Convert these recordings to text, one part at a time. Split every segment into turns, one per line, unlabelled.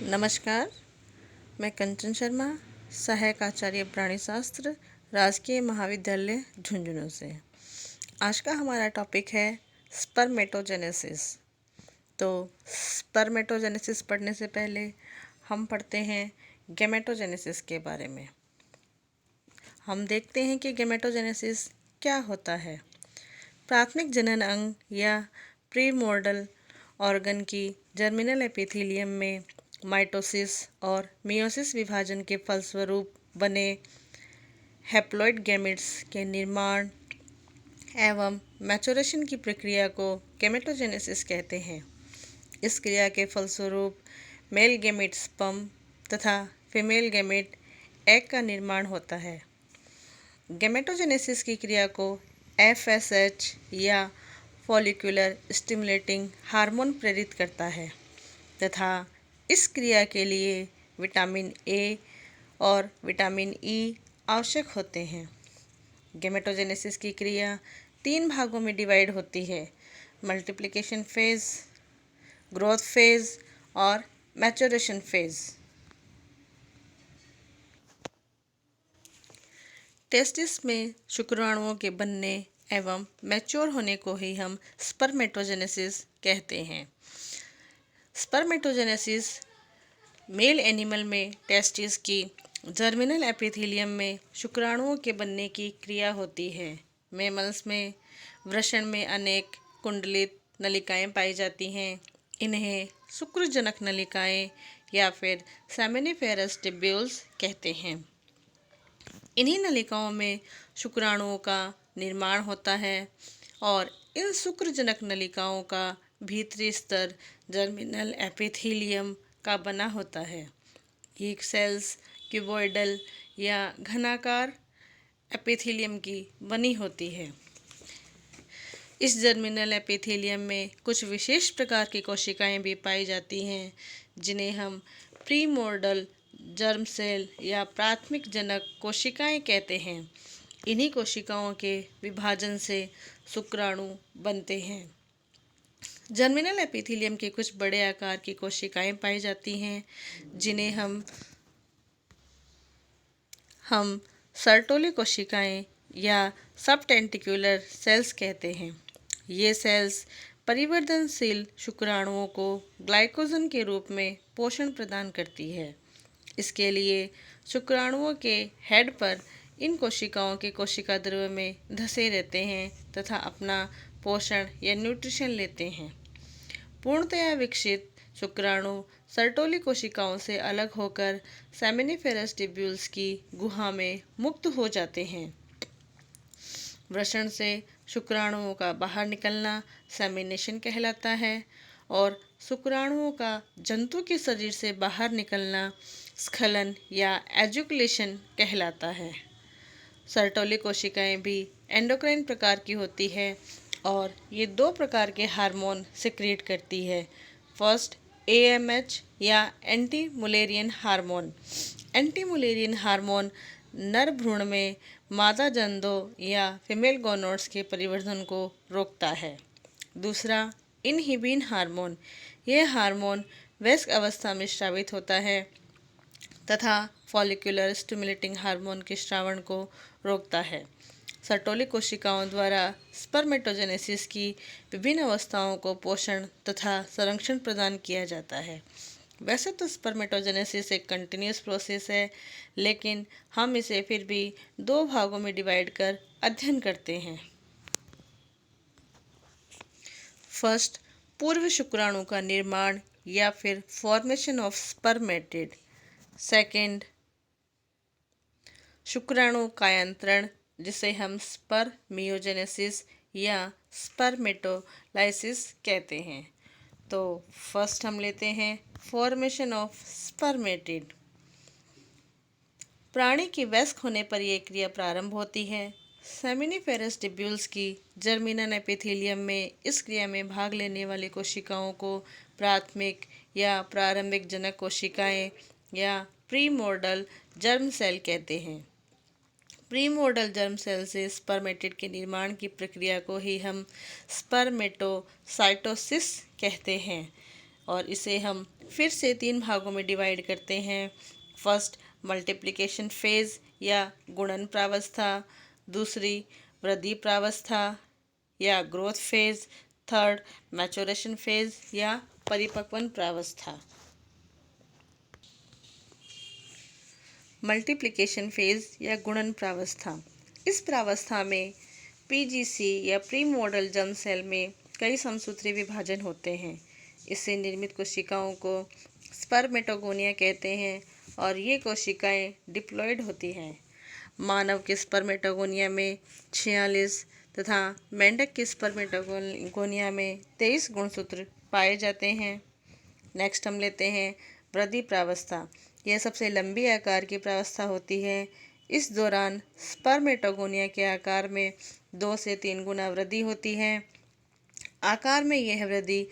नमस्कार, मैं कंचन शर्मा, सहायक आचार्य प्राणी शास्त्र, राजकीय महाविद्यालय झुंझुनू से। आज का हमारा टॉपिक है स्पर्मेटोजेनेसिस। तो स्पर्मेटोजेनेसिस पढ़ने से पहले हम पढ़ते हैं गैमेटोजेनेसिस के बारे में। हम देखते हैं कि गैमेटोजेनेसिस क्या होता है। प्राथमिक जनन अंग या प्रीमोर्डल ऑर्गन की जर्मिनल एपिथेलियम में माइटोसिस और मियोसिस विभाजन के फलस्वरूप बने हैप्लॉइड गैमेट्स के निर्माण एवं मैचुरेशन की प्रक्रिया को गैमेटोजेनेसिस कहते हैं। इस क्रिया के फलस्वरूप मेल गैमेट स्पर्म तथा फीमेल गैमेट एग का निर्माण होता है। गैमेटोजेनेसिस की क्रिया को FSH या फॉलिकुलर स्टिमुलेटिंग हार्मोन प्रेरित करता है तथा इस क्रिया के लिए विटामिन ए और विटामिन ई आवश्यक होते हैं। गैमेटोजेनेसिस की क्रिया 3 भागों में डिवाइड होती है: मल्टीप्लिकेशन फेज, ग्रोथ फेज और मैचुरेशन फेज। टेस्टिस में शुक्राणुओं के बनने एवं मैच्योर होने को ही हम स्पर्मेटोजेनेसिस कहते हैं। स्पर्मेटोजेनेसिस मेल एनिमल में टेस्टिस की जर्मिनल एपिथेलियम में शुक्राणुओं के बनने की क्रिया होती है। मैमल्स में वृषण में अनेक कुंडलित नलिकाएं पाई जाती हैं। इन्हें शुक्रजनक नलिकाएं या फिर सेमिनिफेरस टिब्यूल्स कहते हैं। इन्हीं नलिकाओं में शुक्राणुओं का निर्माण होता है और इन शुक्रजनक नलिकाओं का भीतरी स्तर जर्मिनल एपिथेलियम का बना होता है। ये सेल्स क्यूबॉइडल या घनाकार एपिथेलियम की बनी होती है। इस जर्मिनल एपिथेलियम में कुछ विशेष प्रकार की कोशिकाएं भी पाई जाती हैं, जिन्हें हम प्रीमोर्डल जर्म सेल या प्राथमिक जनक कोशिकाएं कहते हैं। इन्हीं कोशिकाओं के विभाजन से शुक्राणु बनते हैं। जर्मिनल एपिथेलियम के कुछ बड़े आकार की कोशिकाएं पाई जाती हैं, जिन्हें हम सर्टोली कोशिकाएं या सबटेंटिकुलर सेल्स कहते हैं। ये सेल्स परिवर्तनशील शुक्राणुओं को ग्लाइकोजन के रूप में पोषण प्रदान करती है। इसके लिए शुक्राणुओं के हेड पर इन कोशिकाओं के कोशिका द्रव्य में धंसे रहते हैं तथा अपना पोषण या न्यूट्रिशन लेते हैं। पूर्णतया विकसित शुक्राणु सर्टोली कोशिकाओं से अलग होकर सेमिनिफेरस टिब्यूल्स की गुहा में मुक्त हो जाते हैं। वृषण से शुक्राणुओं का बाहर निकलना सेमिनेशन कहलाता है और शुक्राणुओं का जंतु के शरीर से बाहर निकलना स्खलन या एजुकुलेशन कहलाता है। सर्टोली कोशिकाएं भी एंडोक्राइन प्रकार की होती है और ये 2 प्रकार के हार्मोन सिक्रीट करती है। फर्स्ट AMH या anti Mullerian hormone. Anti Mullerian hormone नर भ्रूण में मादा जंतु या फीमेल गोनोड्स के परिवर्धन को रोकता है। दूसरा इनहिबिन हार्मोन। यह हार्मोन वयस्क अवस्था में स्रावित होता है तथा फॉलिकुलर स्टिमुलेटिंग हार्मोन के स्रावण को रोकता है। सर्टोली कोशिकाओं द्वारा स्पर्मेटोजेनेसिस की विभिन्न अवस्थाओं को पोषण तथा संरक्षण प्रदान किया जाता है। वैसे तो स्पर्मेटोजेनेसिस एक कंटिन्यूस प्रोसेस है, लेकिन हम इसे फिर भी 2 भागों में डिवाइड कर अध्ययन करते हैं। फर्स्ट, पूर्व शुक्राणु का निर्माण या फिर फॉर्मेशन ऑफ स्पर्मेटिड। सेकंड, शुक्राणु कायांतरण, जिसे हम स्पर्मियोजेनेसिस या स्पर्मेटोलाइसिस कहते हैं। तो फर्स्ट हम लेते हैं फॉर्मेशन ऑफ स्पर्मेटिड। प्राणी के वयस्क होने पर यह क्रिया प्रारंभ होती है। सेमिनिफेरस टिब्यूल्स की जर्मिनल एपिथेलियम में इस क्रिया में भाग लेने वाली कोशिकाओं को प्राथमिक या प्रारंभिक जनक कोशिकाएं या प्रीमोर्डल जर्म सेल कहते हैं। प्रीमोर्डल जर्म सेल से स्पर्मेटिड के निर्माण की प्रक्रिया को ही हम स्पर्मेटोसाइटोसिस कहते हैं और इसे हम फिर से 3 भागों में डिवाइड करते हैं। फर्स्ट मल्टीप्लिकेशन फेज या गुणन प्रावस्था, दूसरी वृद्धि प्रावस्था या growth phase, third maturation phase या परिपक्वन प्रावस्था। मल्टीप्लिकेशन फेज या गुणन प्रावस्था। इस प्रावस्था में पीजीसी या प्री मॉडल जर्म सेल में कई समसूत्री विभाजन होते हैं। इससे निर्मित कोशिकाओं को स्पर्मेटोगोनिया कहते हैं और ये कोशिकाएं डिप्लॉयड होती हैं। मानव के स्पर्मेटोगोनिया में 46 तथा मेंढक के स्पर्मेटोगोनिया में 23 गुणसूत्र पाए जाते हैं। नेक्स्ट हम लेते हैं वृद्धि प्रावस्था। यह सबसे लंबी आकार की प्रावस्था होती है। इस दौरान स्पर्मेटोगोनिया के आकार में 2 से 3 गुना वृद्धि होती है। आकार में यह वृद्धि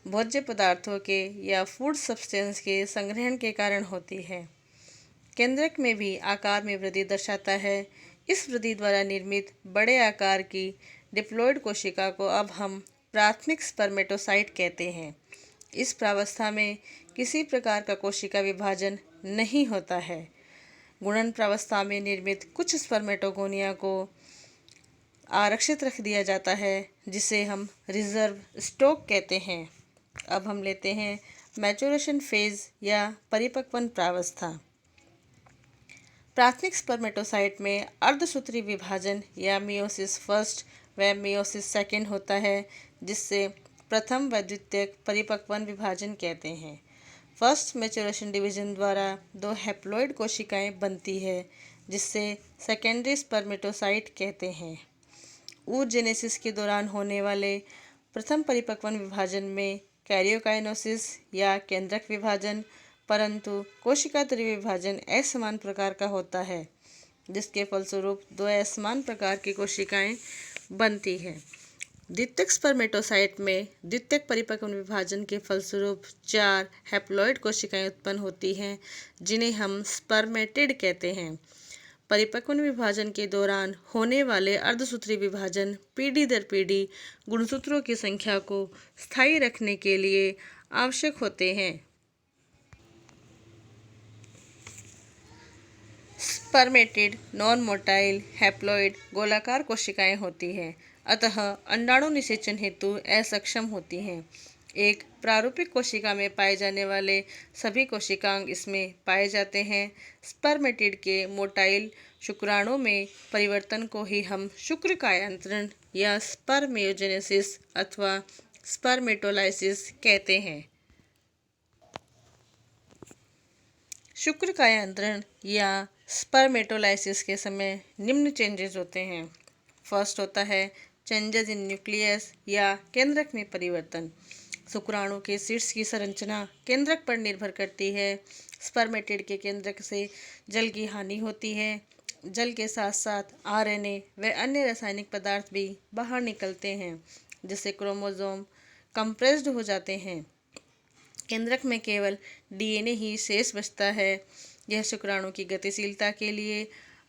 भोज्य पदार्थों के या फूड सब्सटेंस के संग्रहण के कारण होती है। केंद्रक में भी आकार में वृद्धि दर्शाता है। इस वृद्धि द्वारा निर्मित बड़े आकार की डिप्लॉयड कोशिका को अब हम प्राथमिक स्पर्मेटोसाइट कहते हैं। इस प्रावस्था में किसी प्रकार का कोशिका विभाजन नहीं होता है। गुणन प्रावस्था में निर्मित कुछ स्पर्मेटोगोनिया को आरक्षित रख दिया जाता है, जिसे हम रिजर्व स्टॉक कहते हैं। अब हम लेते हैं मैचुरेशन फेज या परिपक्वन प्रावस्था। प्राथमिक स्पर्मेटोसाइट में अर्धसूत्री विभाजन या मियोसिस फर्स्ट व मियोसिस सेकेंड होता है, जिससे प्रथम व द्वितीयक परिपक्वन विभाजन कहते हैं। फर्स्ट मैचुरेशन डिवीजन द्वारा 2 हैप्लॉइड कोशिकाएं बनती है, जिससे सेकेंडरी स्पर्मेटोसाइट कहते हैं। oogenesis के दौरान होने वाले प्रथम परिपक्वन विभाजन में कैरियोकाइनेसिस या केंद्रक विभाजन, परंतु कोशिका त्रिविभाजन असमान प्रकार का होता है, जिसके फलस्वरूप 2 असमान प्रकार की कोशिकाएं बनती हैं। द्वितीयक स्पर्मेटोसाइट में द्वितीयक परिपक्वन विभाजन के फलस्वरूप 4 हैप्लॉइड कोशिकाएं उत्पन्न होती हैं, जिन्हें हम स्पर्मेटिड कहते हैं। परिपक्वन विभाजन के दौरान होने वाले अर्धसूत्री विभाजन पीढ़ी दर पीढ़ी गुणसूत्रों की संख्या को स्थायी रखने के लिए आवश्यक होते हैं। स्पर्मेटिड नॉन मोटाइल हैप्लॉइड गोलाकार कोशिकाएं होती हैं, अतः अंडाणु निषेचन हेतु असक्षम होती हैं। एक प्रारूपिक कोशिका में पाए जाने वाले सभी कोशिकांग इसमें पाए जाते हैं। स्पर्मेटिड के मोटाइल शुक्राणु में परिवर्तन को ही हम शुक्र कायांतरण या स्पर्मेयोजेनेसिस अथवा स्पर्मेटोलाइसिस कहते हैं। शुक्र कायांतरण या स्पर्मेटोलाइसिस के समय निम्न चेंजेस होते हैं। फर्स्ट होता है चेंजेस इन न्यूक्लियस या केंद्रक में परिवर्तन। शुक्राणु के शीर्ष की संरचना केंद्रक पर निर्भर करती है। स्पर्मेटिड के केंद्रक से जल की हानि होती है। जल के साथ साथ आरएनए व अन्य रासायनिक पदार्थ भी बाहर निकलते हैं, जिससे क्रोमोसोम कंप्रेस्ड हो जाते हैं। केंद्रक में केवल डीएनए ही शेष बचता है। यह शुक्राणु की गतिशीलता के लिए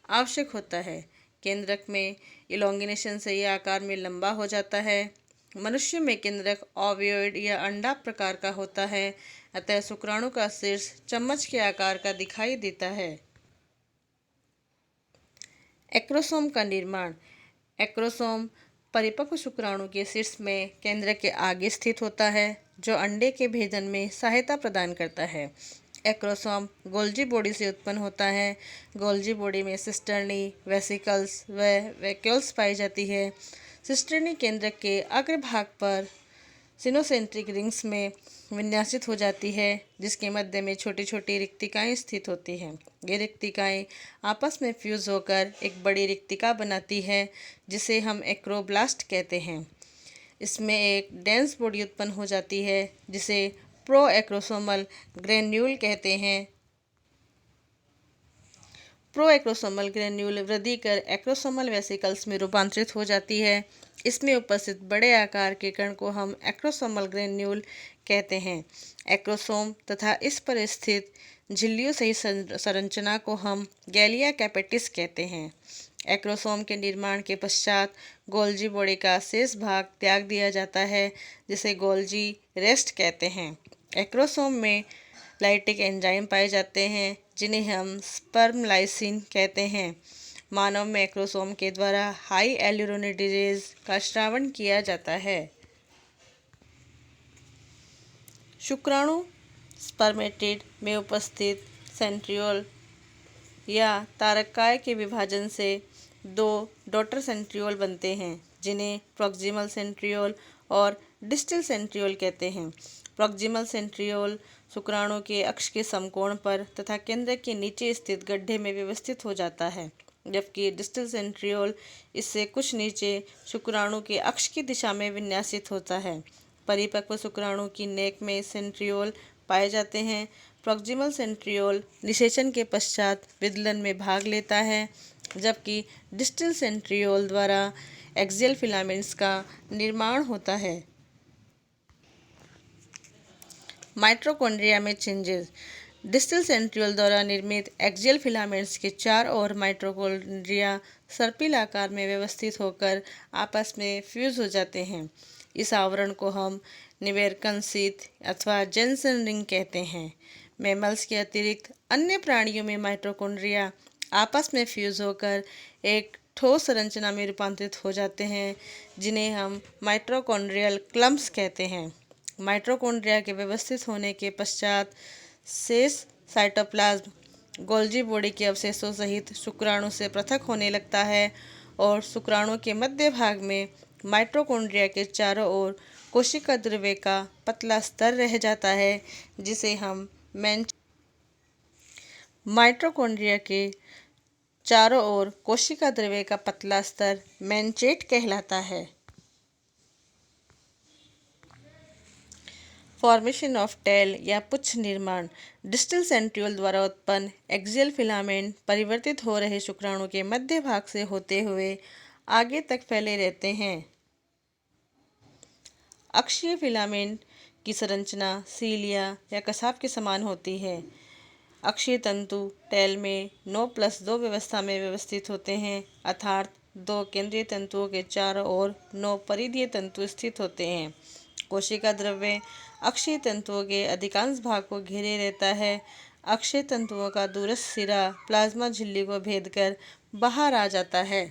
आवश्यक होता है। केंद्रक में इलोंगिनेशन से यह आकार में लंबा हो जाता है। मनुष्य में केंद्रक ओवियोइड या अंडा प्रकार का होता है, अतः शुक्राणु का शीर्ष चम्मच के आकार का दिखाई देता है। एक्रोसोम का निर्माण। एक्रोसोम परिपक्व शुक्राणु के शीर्ष में केंद्रक के आगे स्थित होता है, जो अंडे के भेदन में सहायता प्रदान करता है। एक्रोसोम गोल्जी बॉडी से उत्पन्न होता है। गोल्जी बॉडी में सिस्टर्नी, वेसिकल्स व वैक्यूल्स पाई जाती है। सिस्टर्नी केंद्रक के अग्रभाग पर सिनोसेंट्रिक रिंग्स में विन्यासित हो जाती है, जिसके मध्य में छोटी छोटी रिक्तिकाएं स्थित होती हैं। ये रिक्तिकाएं आपस में फ्यूज होकर एक बड़ी रिक्तिका बनाती है, जिसे हम एक्रोब्लास्ट कहते हैं। इसमें एक डेंस बॉडी उत्पन्न हो जाती है, जिसे प्रो एक्रोसोमल ग्रेन्यूल कहते हैं। प्रो एक्रोसोमल ग्रेन्यूल वृद्धि कर एक्रोसोमल वेसिकल्स में रूपांतरित हो जाती है। इसमें उपस्थित बड़े आकार के कण को हम एक्रोसोमल ग्रेन्यूल कहते हैं। एक्रोसोम तथा इस पर स्थित झिल्लियों सहित संरचना को हम गैलिया कैपेटिस कहते हैं। एक्रोसोम के निर्माण के पश्चात गोल्जी बॉडी का शेष भाग त्याग दिया जाता है, जिसे गोल्जी रेस्ट कहते हैं। एक्रोसोम में लाइटिक एंजाइम पाए जाते हैं जिन्हें हम स्पर्म लाइसिन कहते हैं। मानव में क्रोमोसोम के द्वारा हाई एल्यूरोनिडेज का स्रावण किया जाता है। शुक्राणु स्पर्मेटिड में उपस्थित सेंट्रियोल या तारककाय के विभाजन से दो डॉटर सेंट्रियोल बनते हैं जिन्हें प्रॉक्सिमल सेंट्रियोल और डिस्टल सेंट्रियोल कहते हैं। प्रॉक्सिमल सेंट्रियोल शुक्राणु के अक्ष के समकोण पर तथा केंद्र के नीचे स्थित गड्ढे में व्यवस्थित हो जाता है, जबकि डिस्टल सेंट्रियोल इससे कुछ नीचे शुक्राणु के अक्ष की दिशा में विन्यासित होता है। परिपक्व शुक्राणु की नेक में सेंट्रियोल पाए जाते हैं। प्रॉक्सिमल सेंट्रियोल निषेचन के पश्चात विदलन में भाग लेता है, जबकि डिस्टल सेंट्रियोल द्वारा एक्सियल फिलामेंट्स का निर्माण होता है। माइटोकॉन्ड्रिया में चेंजेस। डिस्टल सेंट्रियोल द्वारा निर्मित एक्सियल फिलामेंट्स के चार ओर माइटोकॉन्ड्रिया सर्पिल आकार में व्यवस्थित होकर आपस में फ्यूज हो जाते हैं। इस आवरण को हम निवेर्कन शीथ अथवा जेन्सन रिंग कहते हैं। मैमल्स के अतिरिक्त अन्य प्राणियों में माइटोकॉन्ड्रिया आपस में फ्यूज होकर एक ठोस संरचना में रूपांतरित हो जाते हैं जिन्हें हम माइटोकॉन्ड्रियल क्लम्प्स कहते हैं। माइटोकॉन्ड्रिया के व्यवस्थित होने के पश्चात शेष साइटोप्लाज्म गोल्जी बॉडी के अवशेषों सहित शुक्राणु से पृथक होने लगता है और शुक्राणु के मध्य भाग में माइटोकॉन्ड्रिया के चारों ओर कोशिका द्रव्य का पतला स्तर रह जाता है जिसे हम माइटोकॉन्ड्रिया के चारों ओर कोशिका द्रव्य का पतला स्तर मैंचेट कहलाता है। फॉर्मेशन ऑफ टेल या पुच्छ निर्माण। डिस्टल सेंट्रियोल द्वारा उत्पन्न एक्सियल फिलामेंट परिवर्तित हो रहे शुक्राणु के मध्य भाग से होते हुए आगे तक फैले रहते हैं। अक्षीय फिलामेंट की संरचना सीलिया या कसाव के समान होती है। अक्षीय तंतु टेल में 9+2 व्यवस्था में व्यवस्थित होते हैं, अर्थात 2 केंद्रीय तंतुओं के चारों ओर 9 परिधीय तंतु स्थित होते हैं। कोशिका द्रव्य अक्षीय तंतुओं के अधिकांश भाग को घेरे रहता है। अक्षीय तंतुओं का दूरस्थ सिरा प्लाज्मा झिल्ली को भेद कर बाहर आ जाता है।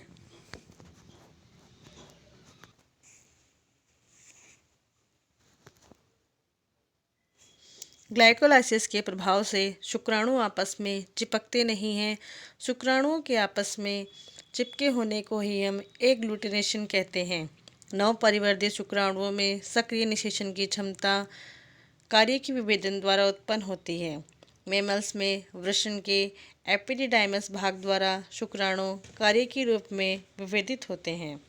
ग्लाइकोलाइसिस के प्रभाव से शुक्राणु आपस में चिपकते नहीं हैं। शुक्राणुओं के आपस में चिपके होने को ही हम एग्लूटिनेशन कहते हैं। नवपरिवर्धित शुक्राणुओं में सक्रिय निषेचन की क्षमता कार्य की विभेदन द्वारा उत्पन्न होती है। मैमल्स में वृषण के एपिडिडाइमस भाग द्वारा शुक्राणु कार्य के रूप में विभेदित होते हैं।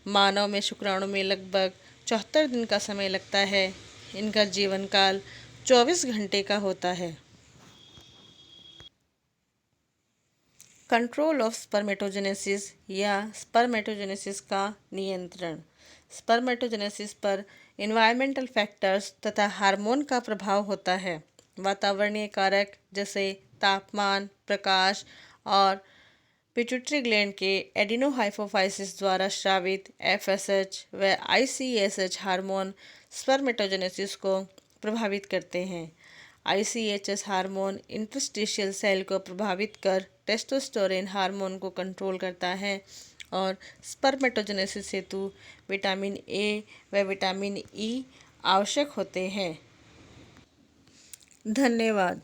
मानव में शुक्राणु में लगभग 74 दिन का समय लगता है। इनका जीवन काल 24 घंटे का होता है। कंट्रोल ऑफ स्पर्मेटोजेनेसिस या स्पर्मेटोजेनेसिस का नियंत्रण। स्पर्मेटोजेनेसिस पर इन्वायरमेंटल फैक्टर्स तथा हार्मोन का प्रभाव होता है। वातावरणीय कारक जैसे तापमान, प्रकाश और पिट्यूटरी ग्लैंड के एडिनोहाइपोफाइसिस द्वारा स्रावित एफएसएच व आईसीएसएच हार्मोन स्पर्मेटोजेनेसिस को प्रभावित करते हैं। आईसीएचएस हार्मोन इंटरस्टिशियल सेल को प्रभावित कर टेस्टोस्टेरोन हार्मोन को कंट्रोल करता है और स्पर्मेटोजेनेसिस हेतु विटामिन ए व विटामिन ई आवश्यक होते हैं। धन्यवाद।